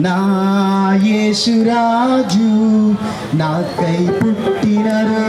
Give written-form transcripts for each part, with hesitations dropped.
నా యేసురాజు నాకై పుట్టినరో.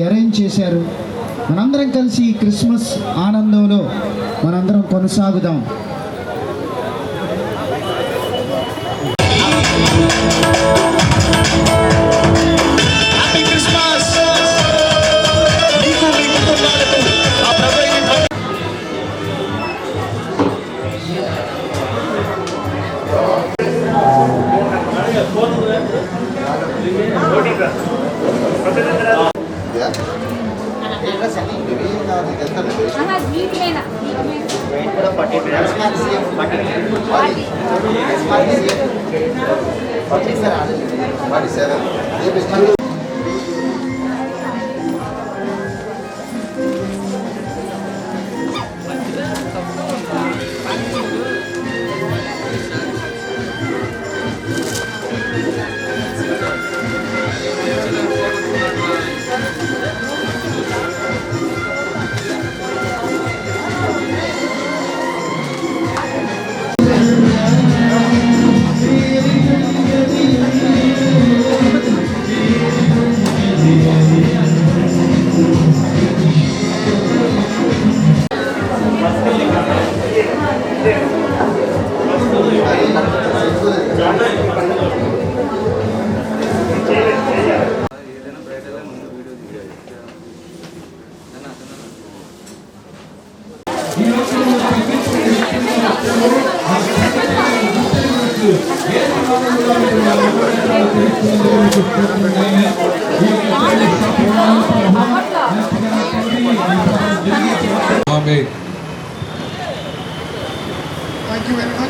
అరేంజ్ చేశారు. మనందరం కలిసి ఈ క్రిస్మస్ ఆనందంలో మనందరం కొనసాగుదాం.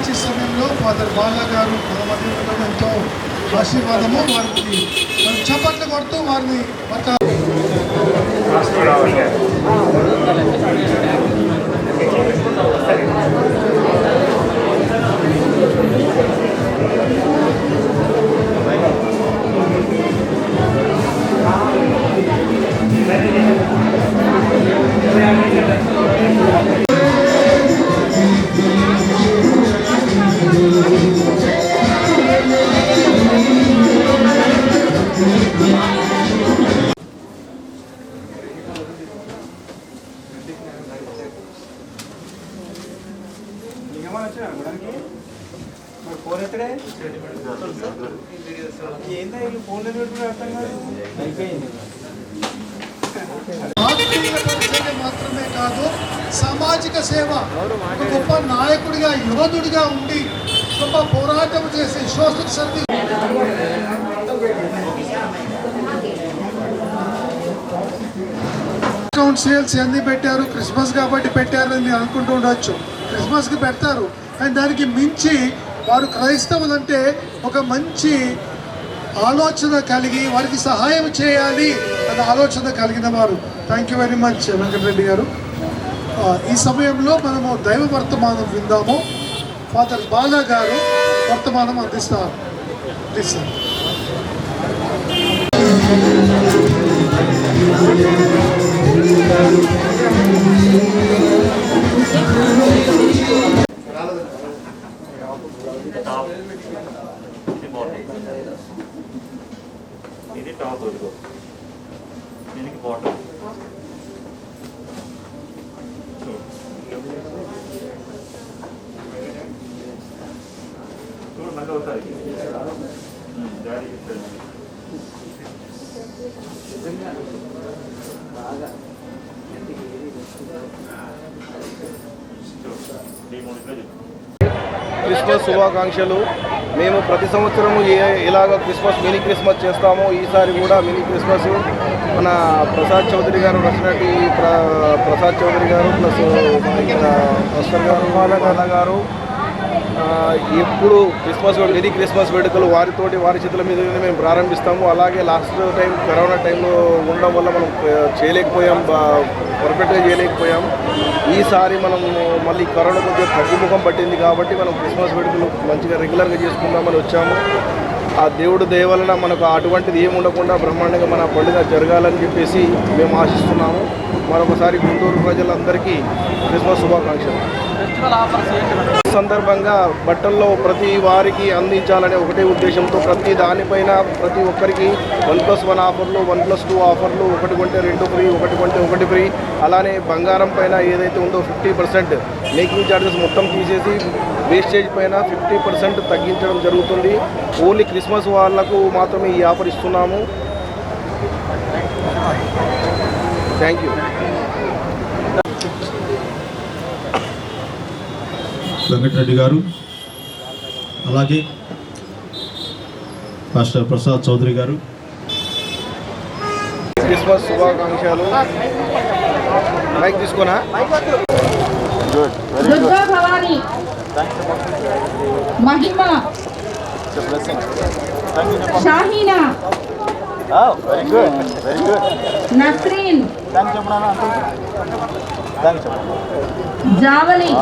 ఈ సమయంలో ఫాదర్ బాలా గారు మన మధ్యలో ఎంతో ఆశీర్వాదము వారికి చప్పట్లు కొడుతూ వారిని మాత్రమే కాదు, సామాజిక సేవ ఒక గొప్ప నాయకుడిగా యోధుడిగా ఉండి గొప్ప పోరాటం చేసి సోషల్ సర్వీస్ సేల్స్ ఎన్ని పెట్టారు, క్రిస్మస్ కాబట్టి పెట్టారని మీరు అనుకుంటూ ఉండొచ్చు. క్రిస్మస్కి పెడతారు, కానీ దానికి మించి వారు క్రైస్తవులంటే ఒక మంచి ఆలోచన కలిగి వారికి సహాయం చేయాలి అన్న ఆలోచన కలిగిన వారు. Thank you very much Venkatareddy garu. ఈ సమయంలో మనము దైవ వర్తమానం విందాము. ఫాదర్ బాలా గారు వర్తమానం అందిస్తారు. Please sir. ఇది టాప్ వరకు దీనికి బాటమ్ చూడు మళ్ళీ అవుతాయి జారీ క్రిస్మస్ శుభాకాంక్షలు. మేము ప్రతి సంవత్సరము ఇలాగ మినీ క్రిస్మస్ చేస్తామో ఈసారి కూడా మినీ క్రిస్మస్ మన ప్రసాద్ చౌదరి గారు నచ్చినట్టు ప్రసాద్ చౌదరి గారు ప్లస్ ఇక్కడ వస్టర్ గారు బాలకన్న గారు ఎప్పుడు మినీ క్రిస్మస్ వేడుకలు వారి చేతుల మీద మేము ప్రారంభిస్తాము. అలాగే లాస్ట్ టైం కరోనా టైంలో ఉండడం వల్ల మనం చేయలేకపోయాం, పర్ఫెక్ట్గా చేయలేకపోయాం. ఈసారి మనం మళ్ళీ కరోనా కొంచెం తగ్గుముఖం పట్టింది కాబట్టి మనం క్రిస్మస్ వేడుకలు మంచిగా రెగ్యులర్గా చేసుకుందామని వచ్చాము. ఆ దేవుడు దయ వలన మనకు అటువంటిది ఏమి ఉండకుండా బ్రహ్మాండంగా మన పండుగ జరగాలని చెప్పేసి మేము ఆశిస్తున్నాము. మరొకసారి గుంటూరు ప్రజలందరికీ క్రిస్మస్ శుభాకాంక్షలు. సందర్భంగా బట్టల్లో ప్రతి వారికి అందించాలనే ఒకటే ఉద్దేశంతో ప్రతి దానిపైన ప్రతి ఒక్కరికి 1+1 ఆఫర్లు, 1+2 ఆఫర్లు, 1 కొంటే 2 ఫ్రీ, 1 కొంటే 1 ఫ్రీ. అలానే బంగారం పైన ఏదైతే ఉందో 50% మేకింగ్ ఛార్జెస్ మొత్తం తీసేసి వేస్టేజ్ పైన 50% తగ్గించడం జరుగుతుంది. ఓన్లీ క్రిస్మస్ వాళ్ళకు మాత్రమే ఈ ఆఫర్ ఇస్తున్నాము. Thank you. వెంకటరెడ్డి గారు, అలాగే పాస్టర్ ప్రసాద్ చౌదరి గారు క్రిస్మస్ శుభాకాంక్షలు. మైక్ తీసుకోనా? దుర్గా భవాని, మహిమ, షాహీనా, నస్రీన్, జావలి,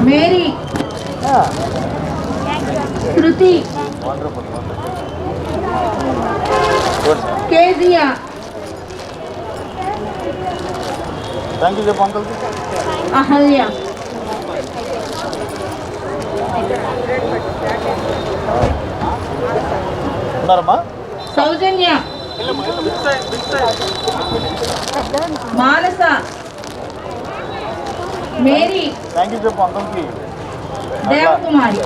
మేరీ, శృతి, కేజియా, అహల్య, సౌజన్య, మానస, మేరీ, దేవకుమారి.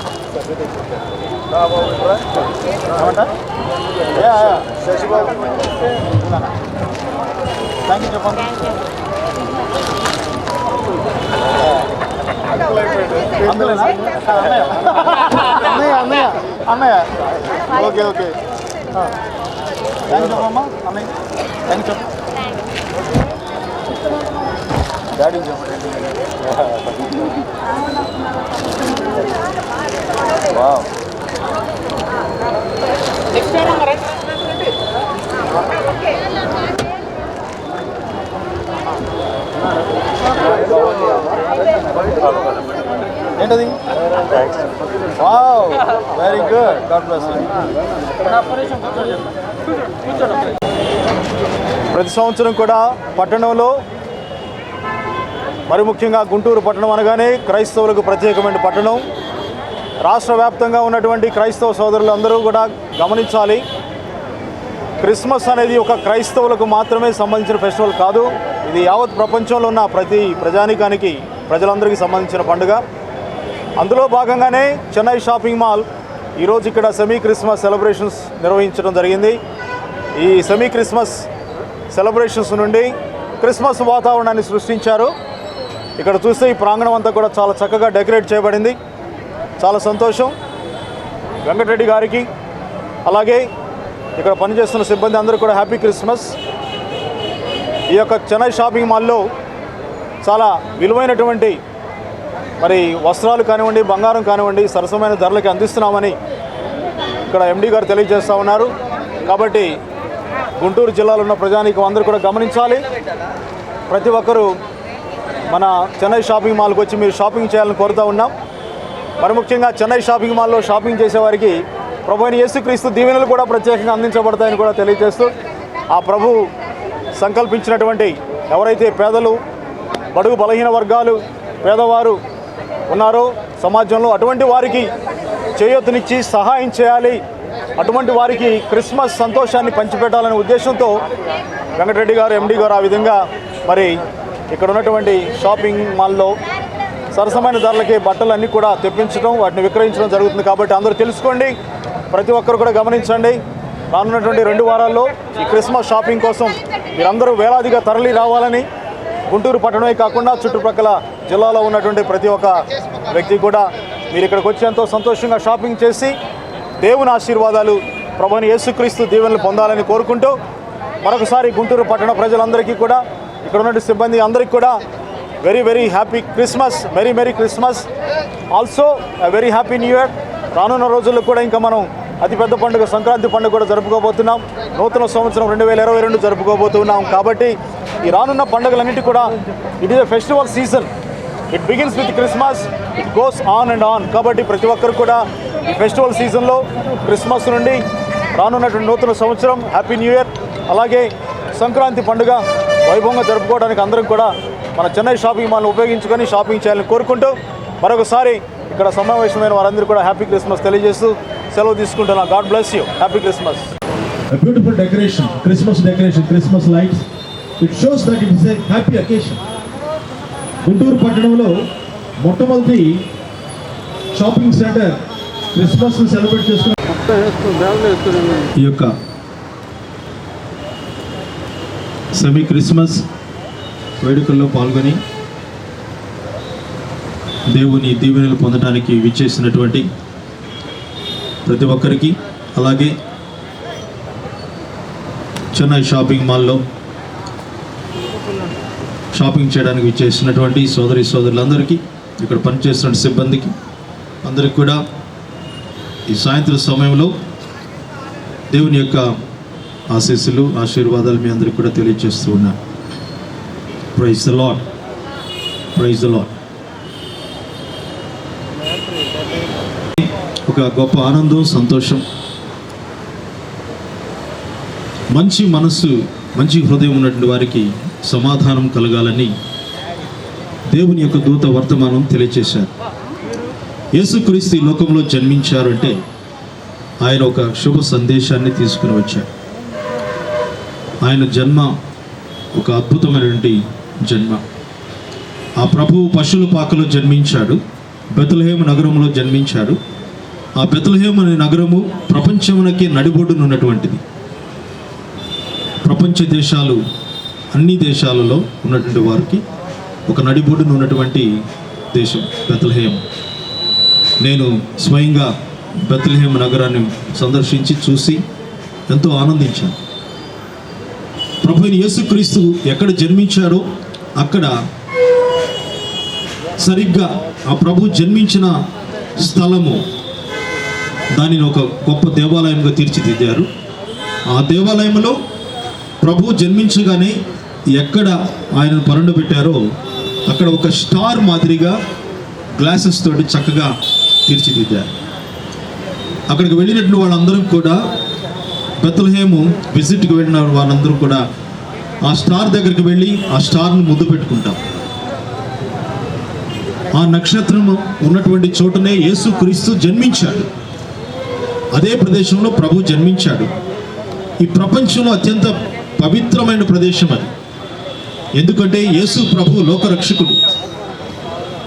అన్నయ్య ఓకే ఓకే థ్యాంక్ యూ అమ్మా. అన్నయ్య థ్యాంక్ యూ డాడీ చెప్పండి. వావ్ ఏంటది? Wow very good, God bless you. ప్రతి సంవత్సరం కూడా పట్టణంలో, మరి ముఖ్యంగా గుంటూరు పట్టణం అనగానే క్రైస్తవులకు ప్రత్యేకమైన పట్టణం. రాష్ట్ర వ్యాప్తంగా ఉన్నటువంటి క్రైస్తవ సోదరులందరూ కూడా గమనించాలి, క్రిస్మస్ అనేది ఒక క్రైస్తవులకు మాత్రమే సంబంధించిన ఫెస్టివల్ కాదు. ఇది యావత్ ప్రపంచంలో ఉన్న ప్రతి ప్రజానికానికి, ప్రజలందరికీ సంబంధించిన పండుగ. అందులో భాగంగానే చెన్నై షాపింగ్ మాల్ ఈరోజు ఇక్కడ సెమీ క్రిస్మస్ సెలబ్రేషన్స్ నిర్వహించడం జరిగింది. ఈ సెమీ క్రిస్మస్ సెలబ్రేషన్స్ నుండి క్రిస్మస్ వాతావరణాన్ని సృష్టించారు. ఇక్కడ చూస్తే ఈ ప్రాంగణం అంతా కూడా చాలా చక్కగా డెకరేట్ చేయబడింది. చాలా సంతోషం. వెంకటరెడ్డి గారికి, అలాగే ఇక్కడ పనిచేస్తున్న సిబ్బంది అందరూ కూడా హ్యాపీ క్రిస్మస్. ఈ యొక్క చెన్నై షాపింగ్ మాల్లో చాలా విలువైనటువంటి మరి వస్త్రాలు కానివ్వండి, బంగారం కానివ్వండి సరసమైన ధరలకి అందిస్తున్నామని ఇక్కడ ఎండి గారు తెలియజేస్తూ ఉన్నారు. కాబట్టి గుంటూరు జిల్లాలో ఉన్న ప్రజానీకం అందరూ కూడా గమనించాలి. ప్రతి ఒక్కరూ మన చెన్నై షాపింగ్ మాల్కి వచ్చి మీరు షాపింగ్ చేయాలని కోరుతూ ఉన్నాం. మరి ముఖ్యంగా చెన్నై షాపింగ్ మాల్లో షాపింగ్ చేసేవారికి ప్రభు అయిన యేసుక్రీస్తు దీవెనలు కూడా ప్రత్యేకంగా అందించబడతాయని కూడా తెలియజేస్తూ, ఆ ప్రభు సంకల్పించినటువంటి ఎవరైతే పేదలు, బడుగు బలహీన వర్గాలు, పేదవారు ఉన్నారో సమాజంలో అటువంటి వారికి చేయూతనిచ్చి సహాయం చేయాలి, అటువంటి వారికి క్రిస్మస్ సంతోషాన్ని పంచిపెట్టాలనే ఉద్దేశంతో వెంకటరెడ్డి గారు, ఎండి గారు ఆ విధంగా మరి ఇక్కడ ఉన్నటువంటి షాపింగ్ మాల్లో సరసమైన ధరలకి బట్టలన్నీ కూడా తెప్పించడం, వాటిని విక్రయించడం జరుగుతుంది. కాబట్టి అందరూ తెలుసుకోండి, ప్రతి ఒక్కరు కూడా గమనించండి. రానున్నటువంటి 2 వారాల్లో ఈ క్రిస్మస్ షాపింగ్ కోసం మీరందరూ వేలాదిగా తరలి రావాలని, గుంటూరు పట్టణమే కాకుండా చుట్టుప్రక్కల జిల్లాలో ఉన్నటువంటి ప్రతి ఒక్క వ్యక్తి కూడా మీరు ఇక్కడికి వచ్చి ఎంతో సంతోషంగా షాపింగ్ చేసి దేవుని ఆశీర్వాదాలు, ప్రభువైన యేసుక్రీస్తు దీవెనలు పొందాలని కోరుకుంటూ మరొకసారి గుంటూరు పట్టణ ప్రజలందరికీ కూడా, ఇక్కడ ఉన్న సిబ్బంది అందరికీ కూడా very very happy Christmas, merry Christmas, also very happy new year. రానున్న రోజుల్లో కూడా ఇంకా మనం అతిపెద్ద పండుగ సంక్రాంతి పండుగ కూడా జరుపుకోబోతున్నాం. నూతన సంవత్సరం 2022 జరుపుకోబోతున్నాం. కాబట్టి ఈ రానున్న పండుగలన్నిటి కూడా it is a festival season. It begins with Christmas, it goes on and on. కాబట్టి ప్రతి ఒక్కరు కూడా ఈ ఫెస్టివల్ సీజన్లో క్రిస్మస్ నుండి రానున్నటువంటి నూతన సంవత్సరం, హ్యాపీ న్యూ ఇయర్, అలాగే సంక్రాంతి పండుగ వైభవంగా జరుపుకోవడానికి అందరం కూడా మన చెన్నై షాపింగ్ మాల్ని ఉపయోగించుకొని షాపింగ్ చేయాలని కోరుకుంటూ మరొకసారి ఇక్కడ సమావేశమైన వారందరూ కూడా హ్యాపీ క్రిస్మస్ తెలియజేస్తూ సెలవు తీసుకుంటున్నాం. God bless you. Happy Christmas. A beautiful decoration, Christmas lights. It shows that it is a happy occasion. Guntur పట్టణంలో మొట్టమొదటి షాపింగ్ సెంటర్ క్రిస్మస్ సెలబ్రేట్ చేసుకున్న ఈ యొక్క సెమీ క్రిస్మస్ వేడుకల్లో పాల్గొని దేవుని దీవెనలు పొందడానికి విచ్చేసినటువంటి ప్రతి ఒక్కరికి, అలాగే చెన్నై షాపింగ్ మాల్లో షాపింగ్ చేయడానికి విచ్చేసినటువంటి సోదరులందరికీ, ఇక్కడ పనిచేస్తున్న సిబ్బందికి అందరికీ కూడా ఈ సాయంత్రం సమయంలో దేవుని యొక్క ఆశీస్సులు, ఆశీర్వాదాలు మీ అందరికీ కూడా తెలియజేస్తూ ఉన్నా. Praise the lord, praise the lord. ఒక గొప్ప ఆనందం, సంతోషం, మంచి మనస్సు, మంచి హృదయం ఉన్నటువంటి వారికి సమాధానం కలగాలని దేవుని యొక్క దూత వర్తమానం తెలియచేశారు. యేసుక్రీస్తు ఈ లోకంలో జన్మించారు అంటే ఆయన ఒక శుభ సందేశాన్ని తీసుకుని వచ్చారు. ఆయన జన్మ ఒక అద్భుతమైనటువంటి జన్మ. ఆ ప్రభువు పశువుల పాకలో జన్మించాడు, బెత్లెహేము నగరంలో జన్మించాడు. ఆ బెత్లెహేము అనే నగరము ప్రపంచమునకే నడిబొడ్డునున్నటువంటిది. ప్రపంచ దేశాలు, అన్ని దేశాలలో ఉన్నటువంటి వారికి ఒక నడిబొడ్డున ఉన్నటువంటి దేశం బెత్లెహేము. నేను స్వయంగా బెత్లెహేము నగరాన్ని సందర్శించి చూసి ఎంతో ఆనందించాను. ప్రభువైన యేసుక్రీస్తు ఎక్కడ జన్మించాడో అక్కడ సరిగ్గా ఆ ప్రభు జన్మించిన స్థలము, దానిని ఒక గొప్ప దేవాలయంగా తీర్చిదిద్దారు. ఆ దేవాలయంలో ప్రభు జన్మించగానే ఎక్కడ ఆయనను పరుండబెట్టారో అక్కడ ఒక స్టార్ మాదిరిగా గ్లాసెస్ తోటి చక్కగా తీర్చిదిద్దారు. అక్కడికి వెళ్ళినటువంటి వాళ్ళందరూ కూడా, బెత్లెహేము విజిట్కి వెళ్ళిన వాళ్ళందరూ కూడా ఆ స్టార్ దగ్గరికి వెళ్ళి ఆ స్టార్ను ముద్దు పెట్టుకుంటాం. ఆ నక్షత్రం ఉన్నటువంటి చోటనే యేసుక్రీస్తు జన్మించాడు. అదే ప్రదేశంలో ప్రభు జన్మించాడు. ఈ ప్రపంచంలో అత్యంత పవిత్రమైన ప్రదేశం అది. ఎందుకంటే యేసు ప్రభు లోకరక్షకుడు.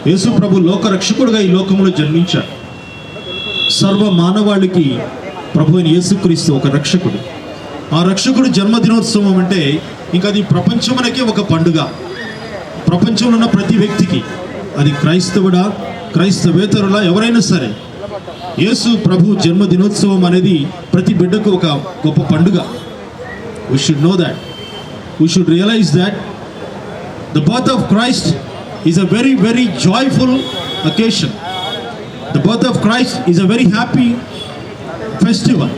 యేసు ప్రభు లోకరక్షకుడుగా ఈ లోకంలో జన్మించాడు. సర్వ మానవాళికి ప్రభు అయిన యేసుక్రీస్తు ఒక రక్షకుడు. ఆ రక్షకుడు జన్మదినోత్సవం అంటే ఇంకా అది ప్రపంచమునకే ఒక పండుగ. ప్రపంచంలో ఉన్న ప్రతి వ్యక్తికి, అది క్రైస్తవుడా, క్రైస్తవేతరులా, ఎవరైనా సరే, యేసు ప్రభు జన్మదినోత్సవం అనేది ప్రతి బిడ్డకు ఒక గొప్ప పండుగ. We should know that. We should realize that the birth of Christ is a very, very joyful occasion. The birth of Christ is a very happy festival.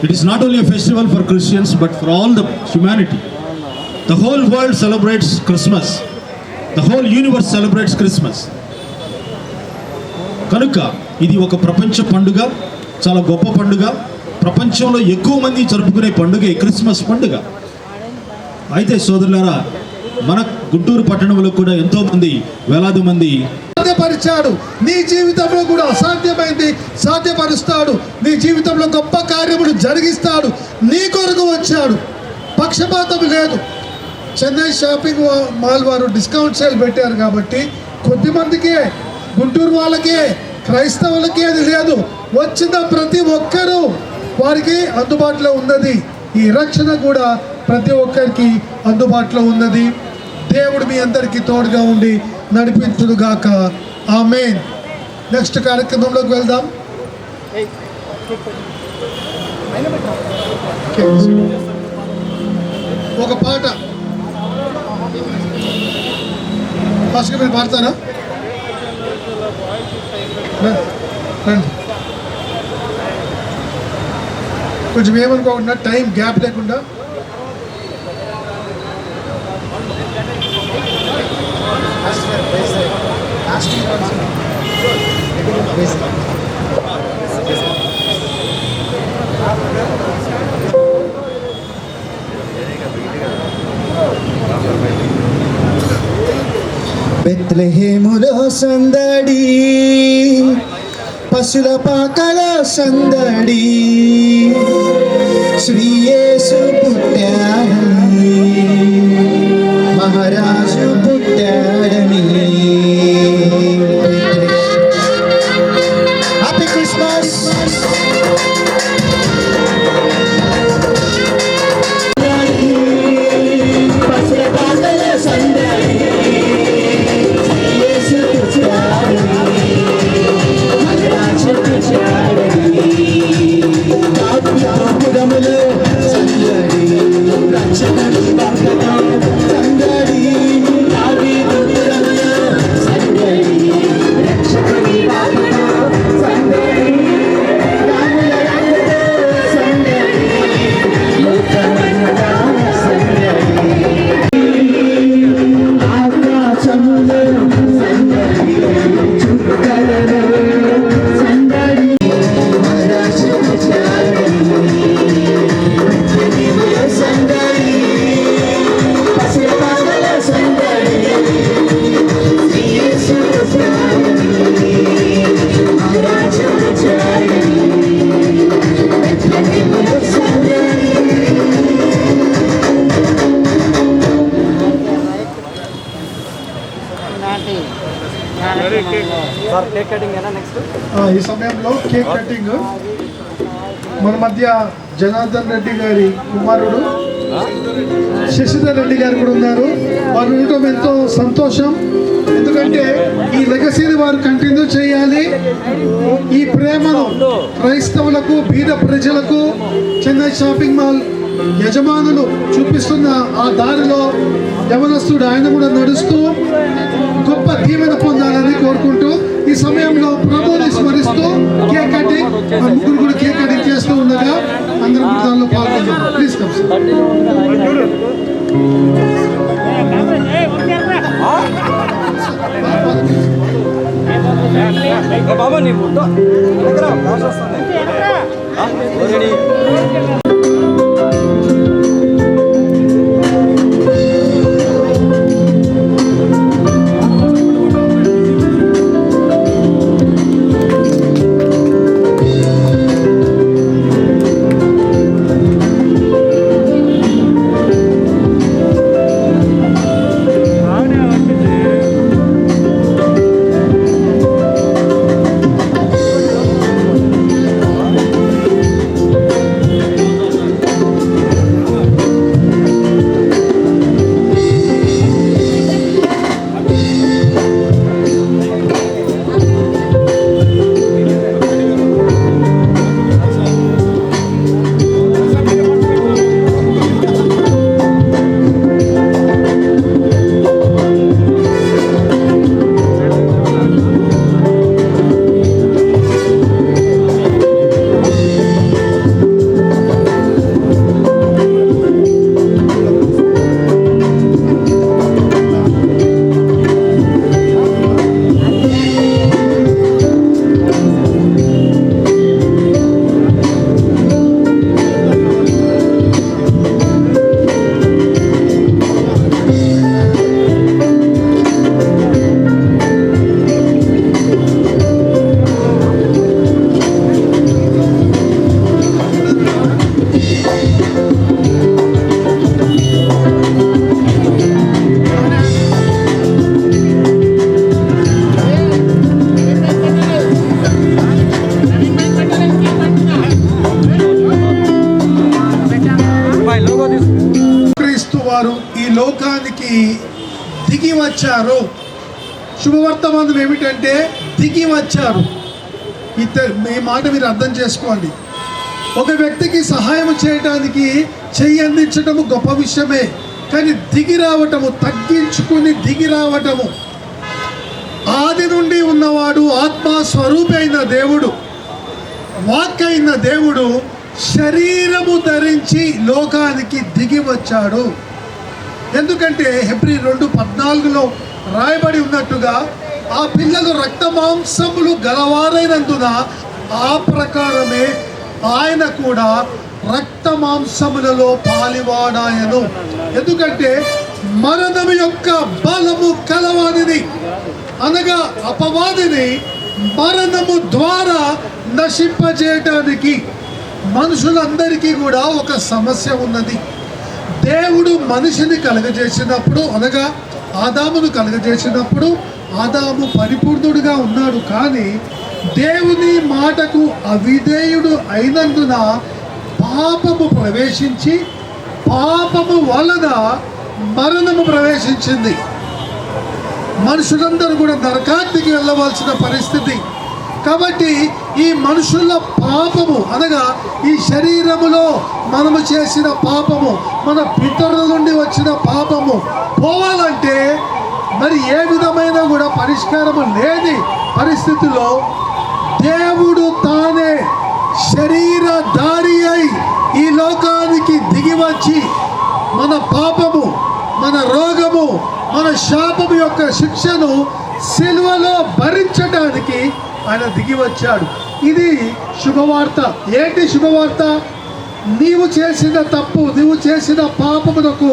It is not only a festival for Christians but for all the humanity. The whole world celebrates Christmas. The whole universe celebrates Christmas. కనుక ఇది ఒక ప్రపంచ పండుగ, చాలా గొప్ప పండుగ. ప్రపంచంలో ఎక్కువ మంది జరుపుకునే పండుగ ఈ క్రిస్మస్ పండుగ. అయితే సోదరులారా, మన గుంటూరు పట్టణంలో కూడా ఎంతో మంది, వేలాది మంది సాధ్యపరిచాడు. నీ జీవితంలో కూడా అసాధ్యమైంది సాధ్యపరుస్తాడు. నీ జీవితంలో గొప్ప కార్యములు జరిగిస్తాడు. నీ కొరకు వచ్చాడు. పక్షపాతం లేదు. చెన్నై షాపింగ్ మాల్ వారు డిస్కౌంట్ సేల్ పెట్టారు కాబట్టి కొద్ది మందికే, గుంటూరు వాళ్ళకే, క్రైస్తవులకే అది లేదు. వచ్చిన ప్రతి ఒక్కరూ వారికి అందుబాటులో ఉన్నది. ఈ రక్షణ కూడా ప్రతి ఒక్కరికి అందుబాటులో ఉన్నది. దేవుడు మీ అందరికీ తోడుగా ఉండి నడిపించుడుగాక. ఆమేన్. నెక్స్ట్ కార్యక్రమంలోకి వెళ్దాం. ఒక పాట ఫస్ట్ మీరు పాడతారా? రండి. కొంచెం ఏమనుకోకుండా, టైం గ్యాప్ లేకుండా. బెత్లెహేములో సందడి, పశుల పాకల సందడి, శ్రీ యేసు పుట్టాడని, మహారాజు పుట్టాడని. Happy Christmas. ఈ సమయంలో కేక్ కటింగ్. మన మధ్య జనార్దన్ రెడ్డి గారి కుమారుడు శశిధర్ రెడ్డి గారు కూడా ఉన్నారు. వారు ఉండటం ఎంతో సంతోషం. ఎందుకంటే ఈ లెగసీని వారు కంటిన్యూ చేయాలి. ఈ ప్రేమను క్రైస్తవులకు, బీద ప్రజలకు చెన్నై షాపింగ్ మాల్ యజమానులు చూపిస్తున్న ఆ దారిలో యవనస్తుడు ఆయన కూడా నడుస్తూ గొప్ప దీవెన పొందాలని కోరుకుంటూ ఈ సమయంలో ప్రభువుని స్మరిస్తూ కేక్ కటింగ్, ముగ్గురు కూడా కేక్ కటింగ్ చేస్తూ ఉండగా అందరూ దానిలో పాల్గొన్నారు. ప్లీజ్ కమ్ బాబా నీ ముద్ద లోకానికి దిగి వచ్చారు. శుభవర్తమానం ఏమిటంటే దిగి వచ్చారు. ఈ మాట మీరు అర్థం చేసుకోండి. ఒక వ్యక్తికి సహాయం చేయడానికి చెయ్యి అందించటము గొప్ప విషయమే, కానీ దిగి రావటము, తగ్గించుకుని దిగి రావటము. ఆది నుండి ఉన్నవాడు, ఆత్మస్వరూపి అయిన దేవుడు, వాక్ అయిన దేవుడు శరీరము ధరించి లోకానికి దిగి వచ్చాడు. ఎందుకంటే హెబ్రీ 2:14 రాయబడి ఉన్నట్టుగా ఆ పిల్లలు రక్త మాంసములు గలవారైనందున ఆ ప్రకారమే ఆయన కూడా రక్త మాంసములలో పాలివాడాయను. ఎందుకంటే మరణము యొక్క బలము కలవానిది, అనగా అపవాదిని మరణము ద్వారా నశింపజేయటానికి మనుషులందరికీ కూడా ఒక సమస్య ఉన్నది. దేవుడు మనిషిని కలుగజేసినప్పుడు, అనగా ఆదామును కలుగజేసినప్పుడు ఆదాము పరిపూర్ణుడుగా ఉన్నాడు. కానీ దేవుని మాటకు అవిధేయుడు అయినందున పాపము ప్రవేశించి, పాపము వలన మరణము ప్రవేశించింది. మనుషులందరూ కూడా నరకాగ్నికి వెళ్ళవలసిన పరిస్థితి. కాబట్టి ఈ మనుషుల పాపము, అనగా ఈ శరీరములో మనము చేసిన పాపము, మన పితరుల నుండి వచ్చిన పాపము పోవాలంటే మరి ఏ విధమైన కూడా పరిష్కారము లేని పరిస్థితిలో దేవుడు తానే శరీరధారి అయి ఈ లోకానికి దిగి వచ్చి మన పాపము, మన రోగము, మన శాపము యొక్క శిక్షను సిలువలో భరించడానికి ఆయన దిగి వచ్చాడు. ఇది శుభవార్త. ఏంటి శుభవార్త? నీవు చేసిన తప్పు, నీవు చేసిన పాపమునకు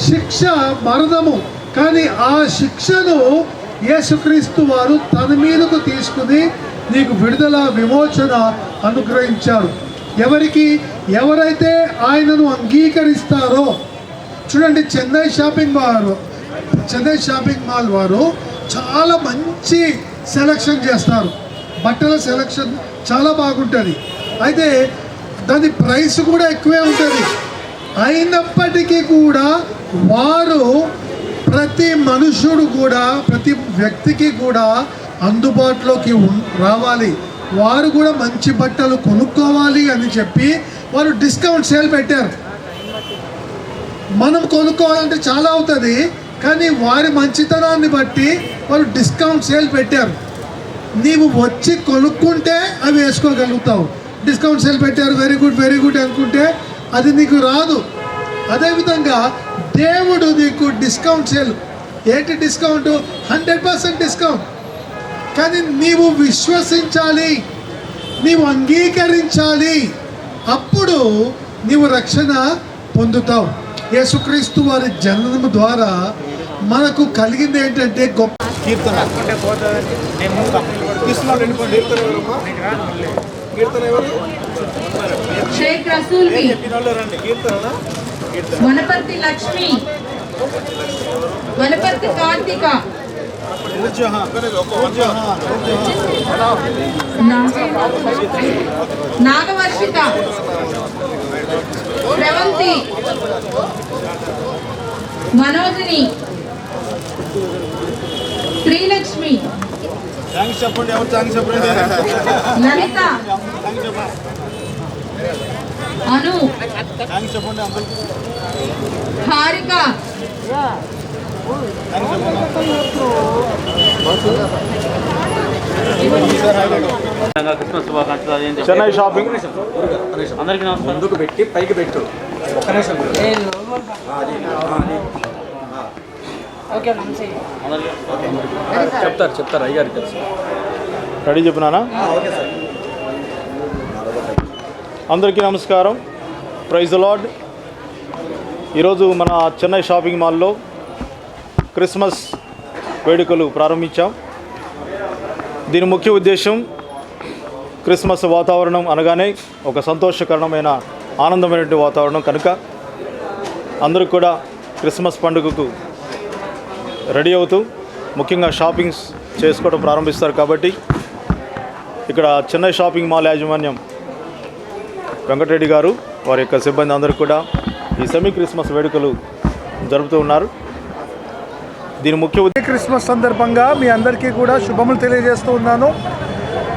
శిక్ష మరణము. కానీ ఆ శిక్షను యేసుక్రీస్తు వారు తన మీదకు తీసుకుని నీకు విడుదల, విమోచన అనుగ్రహించారు. ఎవరైతే ఆయనను అంగీకరిస్తారో, చూడండి, చెన్నై షాపింగ్ మాల్ వారు చాలా మంచి సెలక్షన్ చేస్తారు. బట్టల సెలక్షన్ చాలా బాగుంటుంది. అయితే దాని ప్రైస్ కూడా ఎక్కువే ఉంటుంది. అయినప్పటికీ కూడా వారు ప్రతి మనుషుడు కూడా, ప్రతి వ్యక్తికి కూడా అందుబాటులోకి రావాలి, వారు కూడా మంచి బట్టలు కొనుక్కోవాలి అని చెప్పి వారు డిస్కౌంట్ సేల్ పెట్టారు. మనం కొనుక్కోవాలంటే చాలా అవుతుంది, కానీ వారి మంచితనాన్ని బట్టి వారు డిస్కౌంట్ సేల్ పెట్టారు. నీవు వచ్చి కొనుక్కుంటే అవి వేసుకోగలుగుతావు. డిస్కౌంట్ సేల్ పెట్టారు, వెరీ గుడ్ అనుకుంటే అది నీకు రాదు. అదేవిధంగా దేవుడు నీకు డిస్కౌంట్ సేల్, ఏంటి డిస్కౌంట్? 100% డిస్కౌంట్. కానీ నీవు విశ్వసించాలి, నీవు అంగీకరించాలి, అప్పుడు నీవు రక్షణ పొందుతావు. యేసుక్రీస్తు వారి జననము ద్వారా మనకు కలిగింది ఏంటంటే గొప్ప కీర్తన. షేక్ రసూల్వి, వనపర్తి లక్ష్మి, వనపర్తి కార్తిక, నాగవర్షిత, శ్రవంతి, మనోజిని, శ్రీలక్ష్మి, లలిత, అను, హారిక, క్రిస్మస్ శుభాకాంక్షలు. చెన్నై షాపింగ్. అందరికీ నమస్కారం. ముందుకు పెట్టి పైకి పెట్టు. ఒక్క నిమిషం. చెప్తారు అయ్యారు తెలుసు. రెడీ చెప్పినానా? అందరికీ నమస్కారం. Praise the lord. ఈరోజు మన చెన్నై షాపింగ్ మాల్లో క్రిస్మస్ వేడుకలు ప్రారంభించాం. దీని ముఖ్య ఉద్దేశం క్రిస్మస్ వాతావరణం అనగానే ఒక సంతోషకరమైన, ఆనందమైనటువంటి వాతావరణం కనుక అందరూ కూడా క్రిస్మస్ పండుగకు రెడీ అవుతూ ముఖ్యంగా షాపింగ్స్ చేసుకోవడం ప్రారంభిస్తారు. కాబట్టి ఇక్కడ చెన్నై షాపింగ్ మాల్ యాజమాన్యం వెంకటరెడ్డి గారు, వారి యొక్క సిబ్బంది అందరూ కూడా ఈ సెమీ క్రిస్మస్ వేడుకలు జరుపుతూ ఉన్నారు. దీని ముఖ్య క్రిస్మస్ సందర్భంగా మీ అందరికీ కూడా శుభములు తెలియజేస్తూ ఉన్నాను.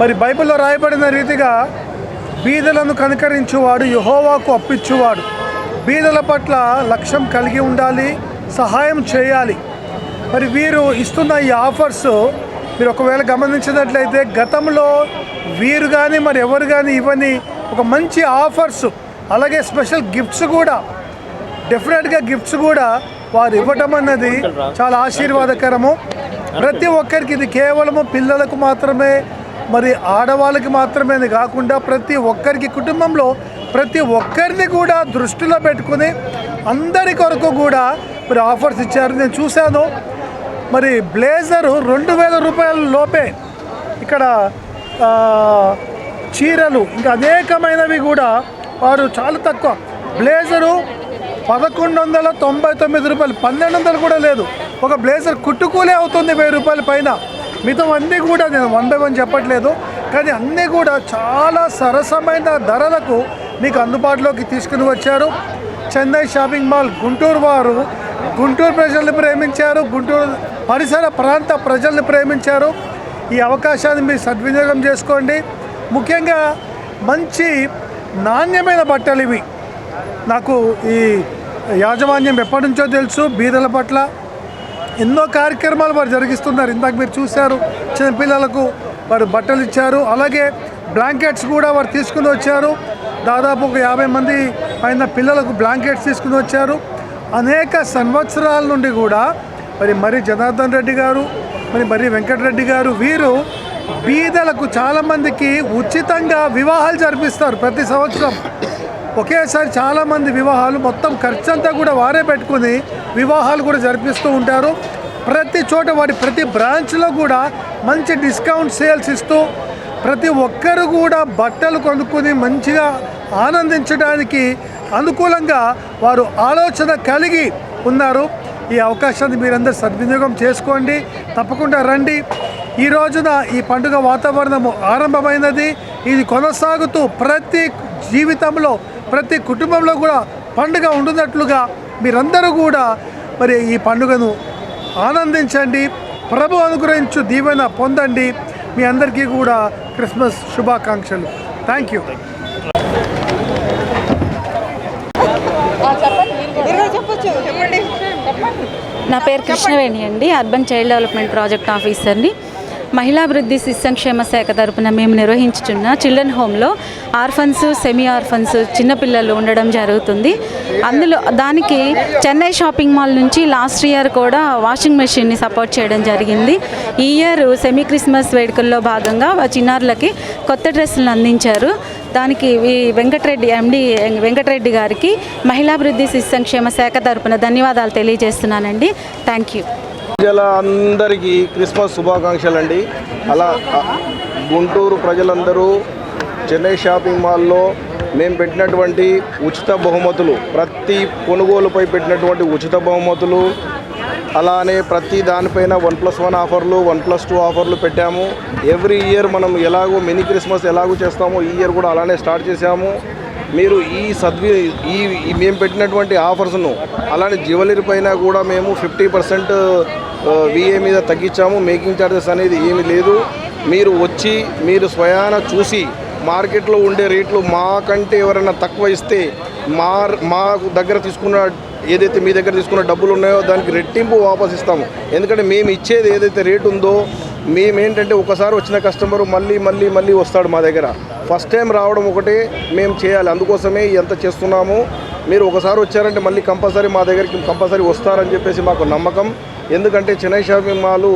మరి బైబిల్లో రాయబడిన రీతిగా బీదలను కనికరించువాడు యెహోవాకు అప్పిచ్చువాడు. బీదల పట్ల లక్ష్యం కలిగి ఉండాలి, సహాయం చేయాలి. మరి వీరు ఇస్తున్న ఈ ఆఫర్స్ మీరు ఒకవేళ గమనించినట్లయితే గతంలో వీరు కానీ మరి ఎవరు కానీ ఇవన్నీ ఒక మంచి ఆఫర్స్, అలాగే స్పెషల్ గిఫ్ట్స్ కూడా, డెఫినెట్గా గిఫ్ట్స్ కూడా వారు ఇవ్వటం అన్నది చాలా ఆశీర్వాదకరము. ప్రతి ఒక్కరికి ఇది కేవలము పిల్లలకు మాత్రమే, మరి ఆడవాళ్ళకి మాత్రమే కాకుండా ప్రతి ఒక్కరికి, కుటుంబంలో ప్రతి ఒక్కరిని కూడా దృష్టిలో పెట్టుకుని అందరి కొరకు కూడా మరి ఆఫర్స్ ఇచ్చారు. నేను చూశాను, మరి బ్లేజరు 2000 రూపాయల లోపే, ఇక్కడ చీరలు ఇంకా అనేకమైనవి కూడా వారు చాలా తక్కువ. బ్లేజరు 1199 రూపాయలు, 1200 కూడా లేదు. ఒక బ్లేజర్ కుట్టుకూలే అవుతుంది 1000 రూపాయల పైన. మిగతా అన్నీ కూడా నేను 1 by 1 చెప్పట్లేదు, కానీ అన్నీ కూడా చాలా సరసమైన ధరలకు మీకు అందుబాటులోకి తీసుకుని వచ్చారు. చెన్నై షాపింగ్ మాల్ గుంటూరు వారు గుంటూరు ప్రజల్ని ప్రేమించారు, గుంటూరు పరిసర ప్రాంత ప్రజల్ని ప్రేమించారు. ఈ అవకాశాన్ని మీరు సద్వినియోగం చేసుకోండి. ముఖ్యంగా మంచి నాణ్యమైన బట్టలు ఇవి. నాకు ఈ యాజమాన్యం ఎప్పటి నుంచో తెలుసు, బీదల పట్ల ఎన్నో కార్యక్రమాలు వారు జరిగిస్తున్నారు. ఇందాక మీరు చూశారు, చిన్నపిల్లలకు వారు బట్టలు ఇచ్చారు, అలాగే బ్లాంకెట్స్ కూడా వారు తీసుకుని వచ్చారు. దాదాపు ఒక 50 మంది పైన పిల్లలకు బ్లాంకెట్స్ తీసుకుని వచ్చారు. అనేక సంవత్సరాల నుండి కూడా మరి జనార్దన్ రెడ్డి గారు, మరి వెంకటరెడ్డి గారు వీరు బీదలకు చాలామందికి ఉచితంగా వివాహాలు జరిపిస్తారు. ప్రతి సంవత్సరం ఒకేసారి చాలామంది వివాహాలు, మొత్తం ఖర్చు అంతా కూడా వారే పెట్టుకుని వివాహాలు కూడా జరిపిస్తూ ఉంటారు. ప్రతి చోట వారి ప్రతి బ్రాంచ్లో కూడా మంచి డిస్కౌంట్ సేల్స్ ఇస్తూ ప్రతి ఒక్కరు కూడా బట్టలు కొనుక్కొని మంచిగా ఆనందించడానికి అనుకూలంగా వారు ఆలోచన కలిగి ఉన్నారు. ఈ అవకాశాన్ని మీరందరూ సద్వినియోగం చేసుకోండి, తప్పకుండా రండి. ఈ రోజున ఈ పండుగ వాతావరణము ఆరంభమైనది, ఇది కొనసాగుతూ ప్రతి జీవితంలో ప్రతి కుటుంబంలో కూడా పండుగ ఉండున్నట్లుగా మీరందరూ కూడా మరి ఈ పండుగను ఆనందించండి, ప్రభు అనుగ్రహించు దీవెన పొందండి. మీ అందరికీ కూడా క్రిస్మస్ శుభాకాంక్షలు. Thank you. నా పేరు కృష్ణవేణి అండి, అర్బన్ చైల్డ్ డెవలప్మెంట్ ప్రాజెక్ట్ ఆఫీసర్ని. మహిళాభివృద్ధి శిశు సంక్షేమ శాఖ తరపున మేము నిర్వహించుతున్న చిల్డ్రన్ హోమ్లో ఆర్ఫన్స్, సెమీ ఆర్ఫన్స్ చిన్నపిల్లలు ఉండడం జరుగుతుంది. అందులో దానికి చెన్నై షాపింగ్ మాల్ నుంచి లాస్ట్ ఇయర్ కూడా వాషింగ్ మెషిన్ని సపోర్ట్ చేయడం జరిగింది. ఈ ఇయర్ సెమీ క్రిస్మస్ వేడుకల్లో భాగంగా చిన్నారులకి కొత్త డ్రెస్సులను అందించారు. దానికి వెంకటరెడ్డి ఎండి వెంకటరెడ్డి గారికి మహిళాభివృద్ధి శిశు సంక్షేమ శాఖ తరపున ధన్యవాదాలు తెలియజేస్తున్నానండి. Thank you. ప్రజలందరికీ క్రిస్మస్ శుభాకాంక్షలు అండి. అలా గుంటూరు ప్రజలందరూ చెన్నై షాపింగ్ మాల్లో మేము పెట్టినటువంటి ఉచిత బహుమతులు, ప్రతి కొనుగోలుపై పెట్టినటువంటి ఉచిత బహుమతులు, అలానే ప్రతి దానిపైన 1+1 ఆఫర్లు, 1+2 ఆఫర్లు పెట్టాము. ఎవ్రీ ఇయర్ మనం ఎలాగో మినీ క్రిస్మస్ ఎలాగో చేస్తామో ఈ ఇయర్ కూడా అలానే స్టార్ట్ చేసాము. మీరు ఈ మేము పెట్టినటువంటి ఆఫర్స్ను అలానే జ్యువెలరీ పైన కూడా మేము 50% VA మీద తగ్గించాము. మేకింగ్ ఛార్జెస్ అనేది ఏమీ లేదు. మీరు వచ్చి మీరు స్వయాన చూసి మార్కెట్లో ఉండే రేట్లు మాకంటే ఎవరైనా తక్కువ ఇస్తే మా దగ్గర తీసుకున్న ఏదైతే మీ దగ్గర తీసుకున్న డబ్బులు ఉన్నాయో దానికి రెట్టింపు వాపస్ ఇస్తాము. ఎందుకంటే మేము ఇచ్చేది ఏదైతే రేటు ఉందో, మేమేంటంటే ఒకసారి వచ్చిన కస్టమరు మళ్ళీ వస్తాడు మా దగ్గర. ఫస్ట్ టైం రావడం ఒకటే మేము చేయాలి, అందుకోసమే ఎంత చేస్తున్నాము. మీరు ఒకసారి వచ్చారంటే మళ్ళీ కంపల్సరీ మా దగ్గరికి కంపల్సరీ వస్తారని చెప్పేసి మాకు నమ్మకం. ఎందుకంటే చెన్నై షాపింగ్ మాల్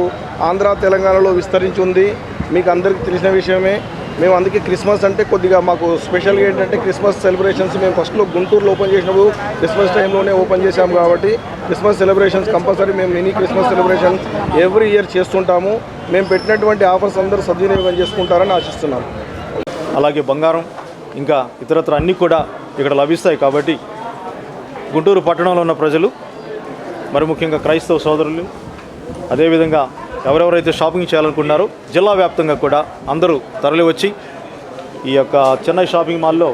ఆంధ్ర తెలంగాణలో విస్తరించి ఉంది, మీకు అందరికీ తెలిసిన విషయమే. మేము అందుకే క్రిస్మస్ అంటే కొద్దిగా మాకు స్పెషల్గా ఏంటంటే క్రిస్మస్ సెలబ్రేషన్స్ మేము ఫస్ట్లో గుంటూరులో ఓపెన్ చేసినప్పుడు క్రిస్మస్ టైంలోనే ఓపెన్ చేశాము కాబట్టి క్రిస్మస్ సెలబ్రేషన్స్ కంపల్సరీ మేము mini Christmas celebrations every year చేస్తుంటాము. మేము పెట్టినటువంటి ఆఫర్స్ అందరూ సద్వినియోగం చేసుకుంటారని ఆశిస్తున్నాము. అలాగే బంగారం ఇంకా ఇతరత్ర అన్నీ కూడా ఇక్కడ లభిస్తాయి. కాబట్టి గుంటూరు పట్టణంలో ఉన్న ప్రజలు, మరి ముఖ్యంగా క్రైస్తవ సోదరులు, అదేవిధంగా ఎవరెవరైతే షాపింగ్ చేయాలనుకున్నారో జిల్లా వ్యాప్తంగా కూడా అందరూ తరలి వచ్చి ఈ యొక్క చెన్నై షాపింగ్ మాల్లో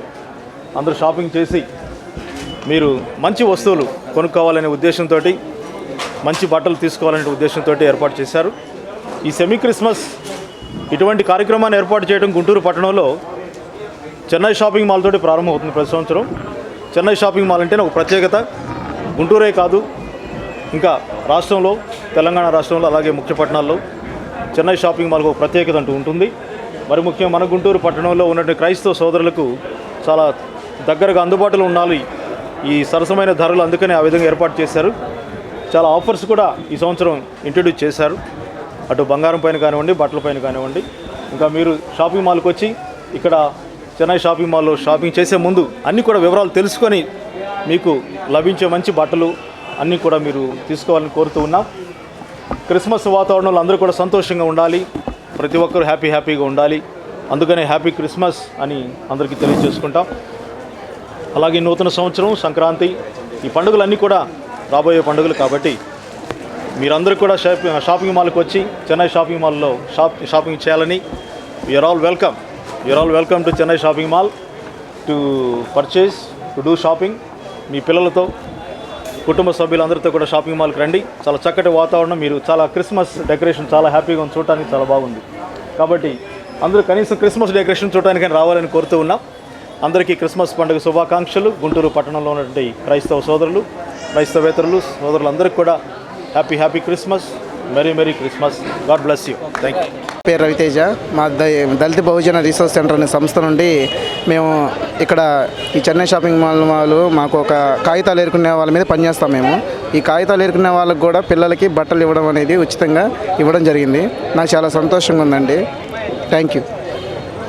అందరూ షాపింగ్ చేసి మీరు మంచి వస్తువులు కొనుక్కోవాలనే ఉద్దేశంతో మంచి బట్టలు తీసుకోవాలనే ఉద్దేశంతో ఏర్పాటు చేశారు. ఈ సెమీ క్రిస్మస్ ఇటువంటి కార్యక్రమాన్ని ఏర్పాటు చేయడం గుంటూరు పట్టణంలో చెన్నై షాపింగ్ మాల్ తోటి ప్రారంభమవుతుంది ప్రతి సంవత్సరం. చెన్నై షాపింగ్ మాల్ అంటేనే ఒక ప్రత్యేకత. గుంటూరే కాదు, ఇంకా రాష్ట్రంలో, తెలంగాణ రాష్ట్రంలో, అలాగే ముఖ్య పట్టణాల్లో చెన్నై షాపింగ్ మాల్కు ఒక ప్రత్యేకత అంటూ ఉంటుంది. మరి ముఖ్యంగా మన గుంటూరు పట్టణంలో ఉన్నటువంటి క్రైస్తవ సోదరులకు చాలా దగ్గరగా అందుబాటులో ఉండాలి ఈ సరసమైన ధరలు, అందుకని ఆ విధంగా ఏర్పాటు చేశారు. చాలా ఆఫర్స్ కూడా ఈ సంవత్సరం ఇంట్రడ్యూస్ చేశారు. అటు బంగారం పైన కానివ్వండి, బట్టల పైన కానివ్వండి. ఇంకా మీరు షాపింగ్ మాల్కి వచ్చి ఇక్కడ చెన్నై షాపింగ్ మాల్లో షాపింగ్ చేసే ముందు అన్నీ కూడా వివరాలు తెలుసుకొని మీకు లభించే మంచి బట్టలు అన్నీ కూడా మీరు తీసుకోవాలని కోరుతూ ఉన్నాం. క్రిస్మస్ వాతావరణంలో అందరూ కూడా సంతోషంగా ఉండాలి, ప్రతి ఒక్కరూ హ్యాపీగా ఉండాలి. అందుకనే హ్యాపీ క్రిస్మస్ అని అందరికీ తెలియజేసుకుంటాం. అలాగే నూతన సంవత్సరం, సంక్రాంతి, ఈ పండుగలన్నీ కూడా రాబోయే పండుగలు కాబట్టి మీరందరూ కూడా షాపింగ్ మాల్కి వచ్చి చెన్నై షాపింగ్ మాల్లో షాపింగ్ చేయాలని you are all welcome to Chennai shopping mall to purchase, to do shopping. మీ పిల్లలతో, కుటుంబ సభ్యులందరితో కూడా షాపింగ్ మాల్కి రండి. చాలా చక్కటి వాతావరణం, మీరు చాలా క్రిస్మస్ డెకరేషన్ చాలా హ్యాపీగా ఉంది, చూడటానికి చాలా బాగుంది. కాబట్టి అందరూ కనీసం క్రిస్మస్ డెకరేషన్ చూడటానికి రావాలని కోరుతూ ఉన్నాం. అందరికీ క్రిస్మస్ పండుగ శుభాకాంక్షలు. గుంటూరు పట్టణంలో ఉన్నటువంటి క్రైస్తవ సోదరులు, క్రైస్తవేతరులు సోదరులందరికీ కూడా happy Christmas, merry Christmas. God bless you. Thank you. పేరు రవితేజ. మా దళిత బహుజన రీసోర్స్ సెంటర్ అనే సంస్థ నుండి మేము ఇక్కడ ఈ చెన్నై షాపింగ్ మాల్ వాళ్ళు మాకు ఒక కాగితాలు ఏరుకునే వాళ్ళ మీద పనిచేస్తాం. మేము ఈ కాగితాలు ఏరుకునే వాళ్ళకు కూడా పిల్లలకి బట్టలు ఇవ్వడం అనేది ఉచితంగా ఇవ్వడం జరిగింది. నాకు చాలా సంతోషంగా ఉందండి. Thank you.